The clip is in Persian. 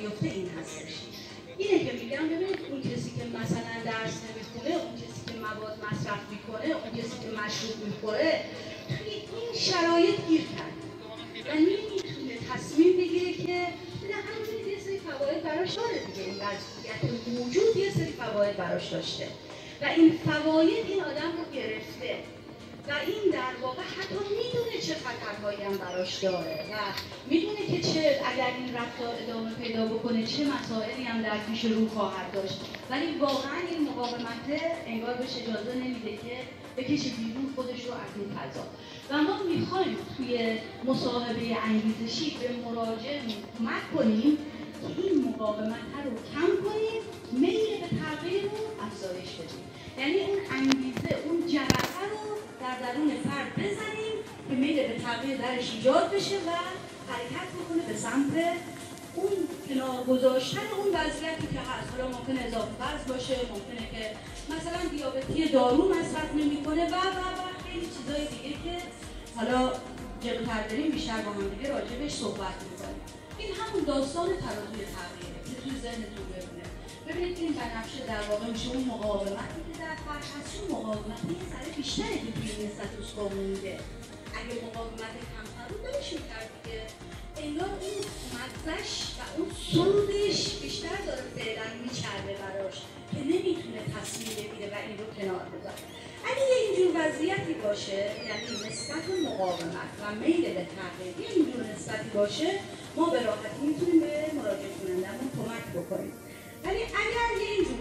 میفته این هستش. اینه که میگم ببینید اون کسی که مثلا درس نمیخونه، اون کسی که مواد مصرف میکنه، اون کسی که مشروب میخوره، توی این شرایط گیر کرد و نمیتونه تصمیم بگیره که بالاخره یه سری فواید براش داره دیگه، این وضعیت موجود یه سری فواید براش داشته و این فواید این آدم رو گرفته و این در واقع حتی میدونه چه خطرهایی هم براش داره و میدونه که چه اگر این رفتار ادامه پیدا بکنه چه مسائلی هم در پیش رو خواهد داشت، ولی واقعا این مقاومت انگار بهش اجازه نمیده که بکشه بیرون خودش رو از این فضا. و ما میخوایم توی مصاحبه انگیزشی به مراجعمون کمک کنیم که این مقاومت رو کم کنیم، میل به تغییر رو افزایش بدیم. یعنی اون انگیزه، اون جرقه رو در درون فرد بزنیم که میل به تغییر درش ایجاد بشه و حرکت بکنه به سمت اون کنار گذاشتن اون وضعیتی که هست. حالا ممکنه اضافه وزن باشه، ممکنه که مثلا دیابتی دارو مصرف نمیکنه و خیلی چیزای دیگه که حالا جلوتر بریم بیشتر با هم دیگه راجبش صحبت میکنیم. این همون داستان ترازوی تغییره که توی ذهنتون بمونه. ببینید این بنفشه در واقع میشه اون مقاومتی که در فرد هست، اون مقاومت یه ذره بیشتره که توی این استاتوس کو مونده. اگه مقاومت کمتر رو داشت میکرد دیگه انگار اون مغزش و اون سودش بیشتر داره فعلا میچرده براش که نمیتونه تصمیم بگیره و این رو کنار بذاره. اگه یه اینجور وضعیتی باشه، یعنی نسبت مقاومت و میل به تغییر یه اینجور نسبتی باشه، ما به راحتی میتونیم به مراجعه کنندمون کمک بکنیم. ولی اگر یه اینجور